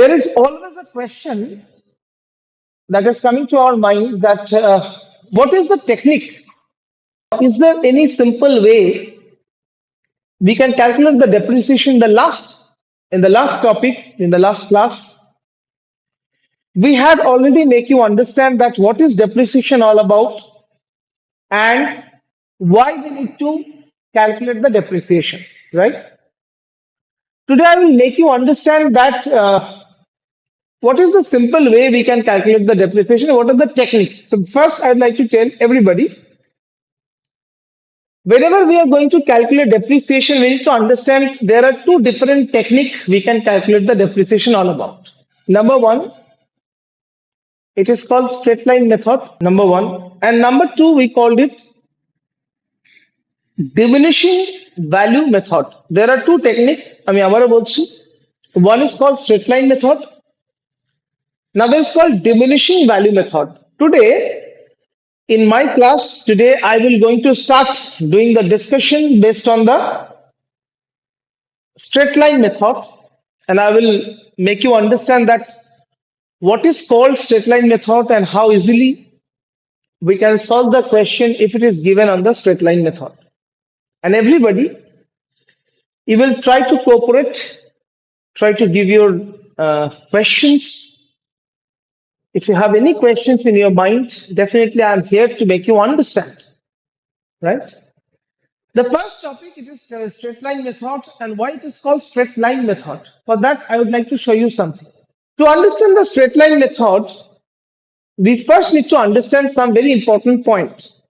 There is always a question that is coming to our mind that what is the technique? Is there any simple way we can calculate the depreciation? In the last topic, in the last class, we had already make you understand that what is depreciation all about and why we need to calculate the depreciation, right? Today I will make you understand that what is the simple way we can calculate the depreciation? What are the techniques? So first, I'd like to tell everybody, whenever we are going to calculate depreciation, we need to understand there are two different techniques we can calculate the depreciation all about. Number one, it is called straight line method, number one. And number two, we called it diminishing value method. There are two techniques. One is called straight line method. Another is called diminishing value method. In my class today, I will going to start doing the discussion based on the straight line method, and I will make you understand that what is called straight line method and how easily we can solve the question if it is given on the straight line method. And everybody, you will try to cooperate, try to give your questions. If you have any questions in your mind, definitely I am here to make you understand, right? The first topic, it is straight line method, and why it is called straight line method. For that, I would like to show you something. To understand the straight line method, we first need to understand some very important points.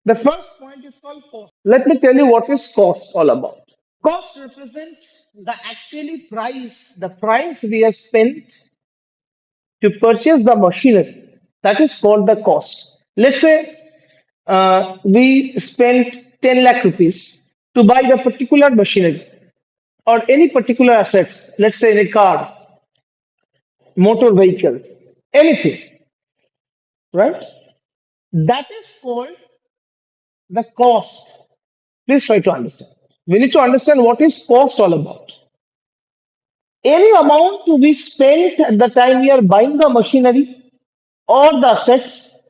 The first point is called cost. Let me tell you what is cost all about. Cost represents the actually price, the price we have spent to purchase the machinery. That is called the cost. Let's say we spent 10 lakh rupees to buy the particular machinery or any particular assets, let's say in a car, motor vehicles, anything, right? That is called the cost. Please try to understand. We need to understand what is cost all about. Any amount to be spent at the time we are buying the machinery or the assets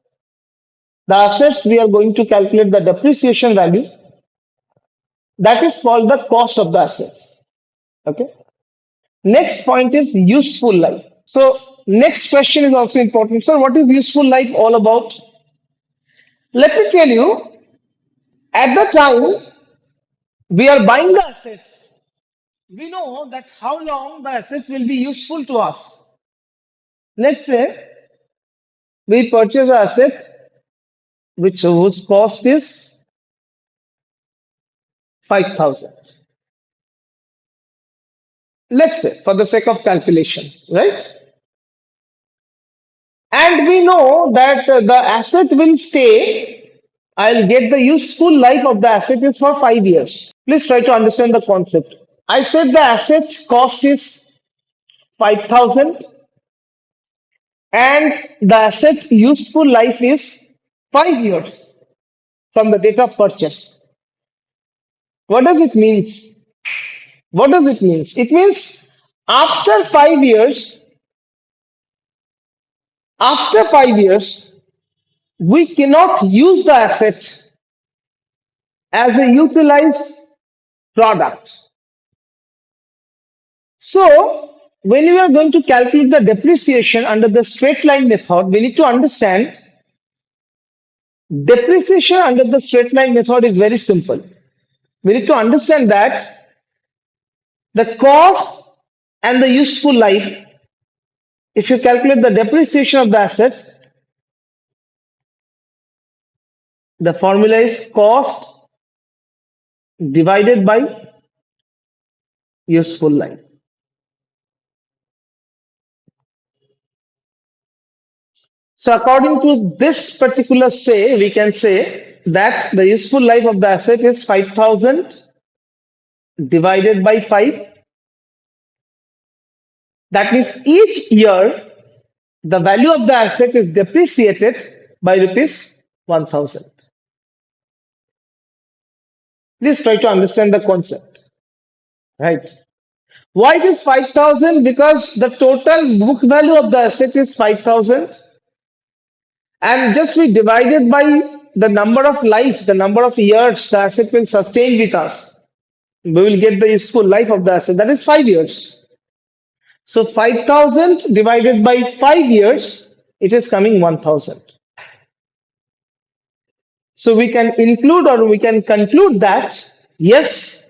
we are going to calculate the depreciation value, that is called the cost of the assets. Okay. Next point is useful life. So next question is also important. Sir, what is useful life all about? Let me tell you, at the time we are buying the assets, we know that how long the assets will be useful to us. Let's say we purchase an asset whose cost is 5,000. Let's say, for the sake of calculations, right? And we know that the asset will stay. I'll get the useful life of the asset is for 5 years. Please try to understand the concept. I said the asset cost is 5,000 and the asset useful life is 5 years from the date of purchase. What does it mean? What does it mean? It means after 5 years, we cannot use the asset as a utilized product. So, when we are going to calculate the depreciation under the straight line method, we need to understand depreciation under the straight line method is very simple. We need to understand that the cost and the useful life, if you calculate the depreciation of the asset, the formula is cost divided by useful life. So according to this particular say, we can say that the useful life of the asset is 5,000 divided by 5. That means each year, the value of the asset is depreciated by rupees 1,000. Please try to understand the concept, right? Why it is 5,000? Because the total book value of the asset is 5,000, and just we divided by the number of life, the number of years the asset will sustain with us. We will get the useful life of the asset. That is 5 years. So 5,000 divided by 5 years, it is coming 1,000. So we can include or we can conclude that yes,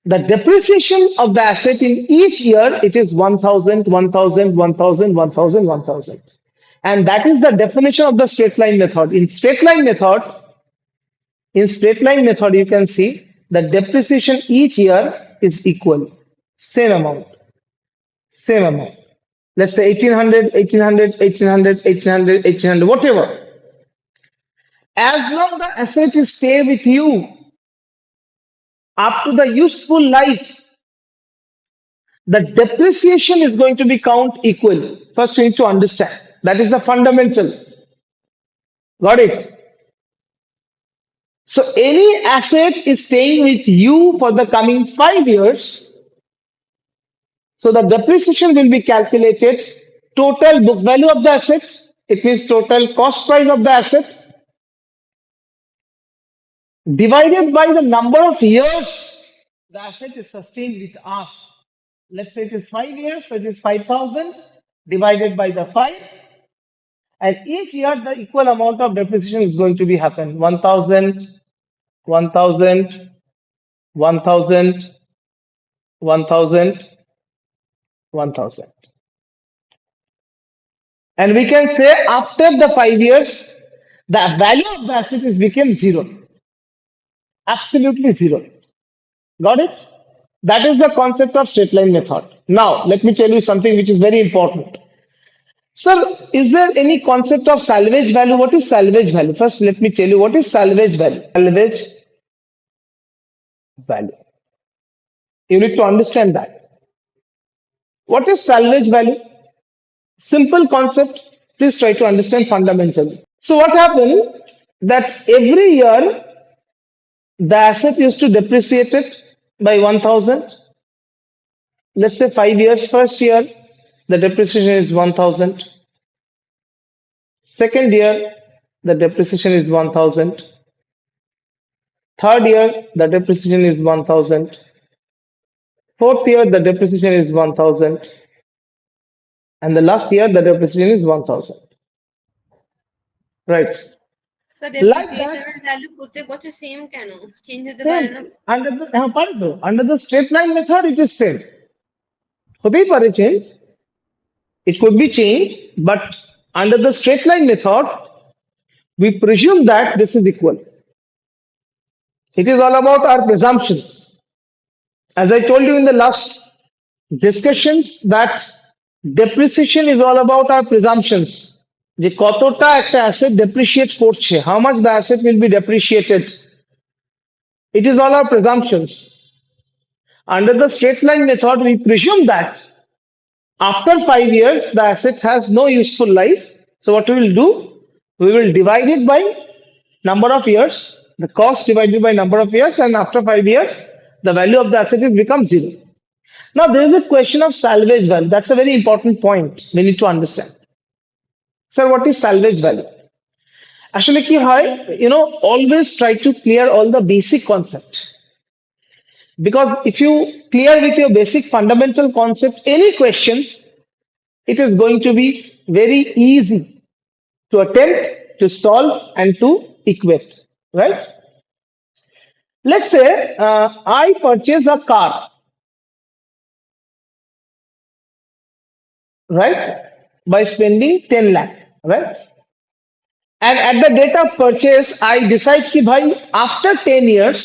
the depreciation of the asset in each year it is 1,000, 1,000, 1,000, 1,000, 1,000, and that is the definition of the straight line method. In straight line method, you can see the depreciation each year is equal, same amount, same amount. Let's say 1800, 1800, 1800, 1800, 1800, whatever. As long the asset is stay with you up to the useful life, the depreciation is going to be count equal. First, you need to understand. That is the fundamental. Got it? So, any asset is staying with you for the coming 5 years. So, the depreciation will be calculated total book value of the asset. It means total cost price of the asset divided by the number of years the asset is sustained with us. Let's say it is 5 years, so it is 5,000 divided by the 5, and each year the equal amount of depreciation is going to be happen 1,000, 1,000, 1,000, 1,000, 1,000. And we can say after the 5 years, the value of the asset is became zero, absolutely zero. Got it? That is the concept of straight line method. Now, let me tell you something which is very important. Sir, is there any concept of salvage value? What is salvage value? First, let me tell you what is salvage value. Salvage value. You need to understand that. What is salvage value? Simple concept. Please try to understand fundamentally. So, what happened that every year the asset used to depreciate it by 1,000. Let's say 5 years. First year, the depreciation is 1,000. Second year, the depreciation is 1,000. Third year, the depreciation is 1,000. Fourth year, the depreciation is 1,000. And the last year, the depreciation is 1,000. Right. So Like depreciation that, and value প্রত্যেক বছর same কেন? Change হতে same. পারে না? Under the straight line method, it is same. হতেই পারে change. It could be changed, but under the straight line method, we presume that this is equal. It is all about our presumptions. As I told you in the last discussions, that depreciation is all about our presumptions. যে কতটা একটা asset depreciate করছে, how much the asset will be depreciated. It is all our presumptions. Under the straight line method, we presume that after 5 years, the asset has no useful life. So what we will do? We will divide it by number of years, the cost divided by number of years, and after 5 years, the value of the asset is become zero. Now there is a question of salvage value. That's a very important point we need to understand. Sir, what is salvage value? Actually, ki hai, always try to clear all the basic concept. Because if you clear with your basic fundamental concept, any questions, it is going to be very easy to attempt, to solve, and to equate. Right? Let's say I purchase a car, right, by spending 10 lakh, right? And at the date of purchase, I decide ki bhai, after 10 years,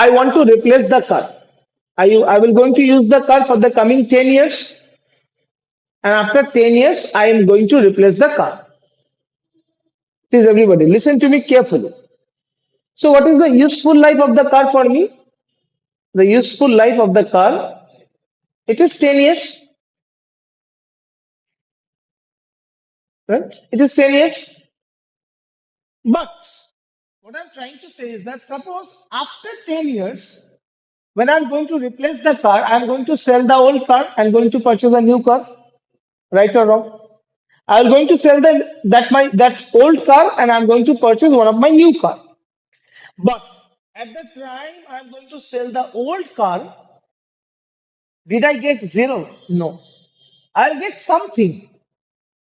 I want to replace the car. I will going to use the car for the coming 10 years, and after 10 years, I am going to replace the car. Please, everybody, listen to me carefully. So, what is the useful life of the car for me? The useful life of the car, it is 10 years, right? It is 10 years. But what I'm trying to say is that suppose after 10 years, When I'm going to replace the car, I'm going to sell the old car and going to purchase a new car, right or wrong? I'm going to sell that old car and I'm going to purchase one of my new car. But at the time I'm going to sell the old car, did I get zero? No. I'll get something.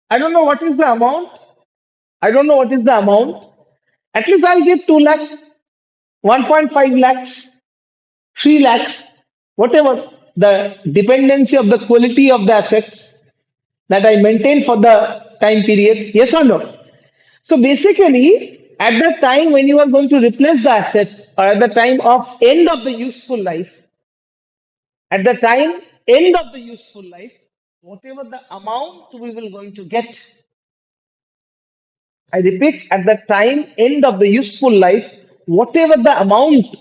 I don't know what is the amount. I don't know what is the amount. At least I'll get 2 lakhs, 1.5 lakhs, 3 lakhs, whatever the dependency of the quality of the assets that I maintain for the time period. Yes or no? So basically, at the time when you are going to replace the asset or at the time of end of the useful life, at the time end of the useful life, whatever the amount we will going to get, I repeat, at the time end of the useful life, whatever the amount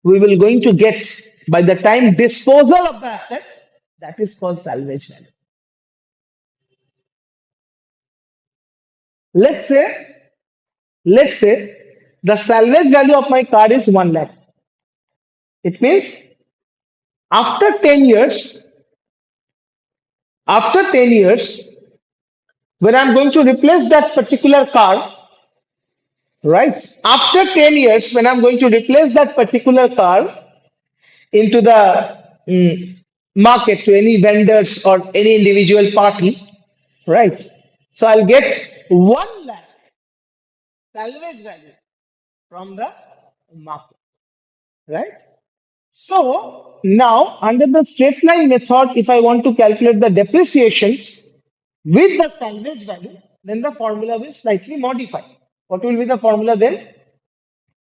we will going to get by the time disposal of the asset, that is called salvage value. Let's say, let's say the salvage value of my car is 1 lakh. It means after 10 years, after 10 years, when I'm going to replace that particular car, right? After 10 years, when I'm going to replace that particular car into the market to any vendors or any individual party, right? So I'll get 1 lakh salvage value from the market, right? So now under the straight line method, if I want to calculate the depreciations with the salvage value, then the formula will slightly modify. What will be the formula then?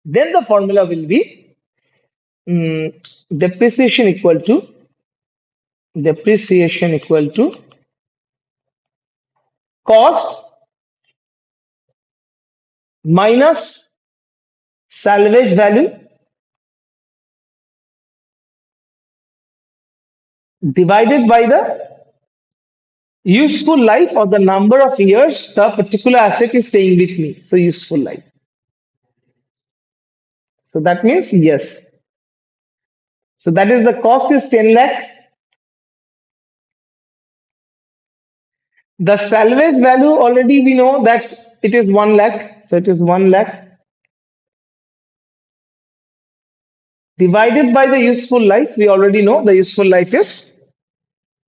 Then the formula will be mm, depreciation equal to depreciation equal to cost minus salvage value divided by the useful life or the number of years the particular asset is staying with me. So useful life. So that means yes. So that is the cost is 10 lakh. The salvage value already we know that it is 1 lakh. So it is 1 lakh divided by the useful life. We already know the useful life is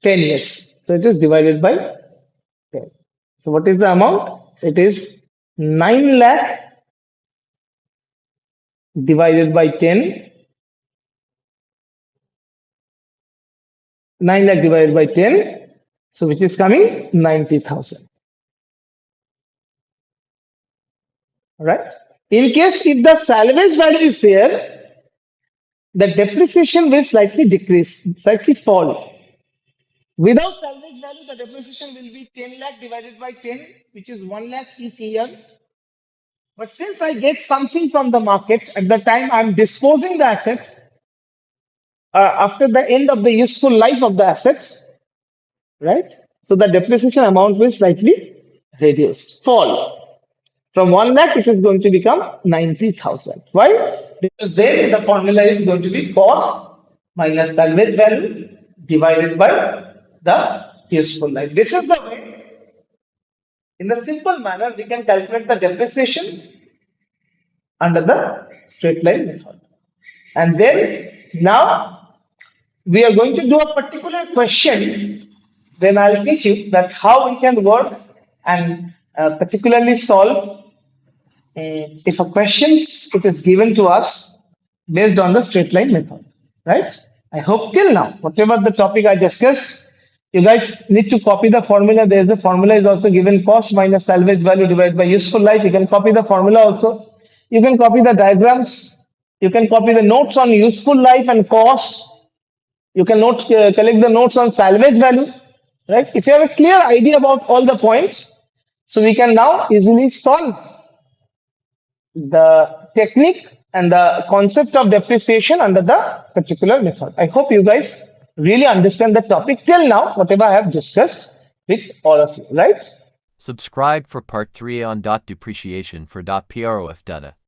10 years. So it is divided by 10. So what is the amount? It is 9 lakh divided by 10. 9 lakh divided by 10. So which is coming 90,000. Right? In case if the salvage value is there, the depreciation will slightly decrease, slightly fall. Without salvage value, the depreciation will be 10 lakh divided by 10, which is 1 lakh each year. But since I get something from the market at the time I'm disposing the assets, after the end of the useful life of the assets, right? So the depreciation amount will slightly reduce, fall. From 1 lakh, it is going to become 90,000. Why? Because then the formula is going to be cost minus salvage value divided by the useful life. This is the way, in a simple manner, we can calculate the depreciation under the straight line method. And then now we are going to do a particular question. Then I'll teach you that how we can work and particularly solve if a questions it is given to us based on the straight line method, right? I hope till now, whatever the topic I discussed, you guys need to copy the formula. There's the formula is also given cost minus salvage value divided by useful life. You can copy the formula also. You can copy the diagrams. You can copy the notes on useful life and cost. You can collect the notes on salvage value, right? If you have a clear idea about all the points, so we can now easily solve the technique and the concept of depreciation under the particular method. I hope you guys really understand the topic till now, whatever I have discussed with all of you, right? Subscribe for part 3 on dot depreciation for dot prof data.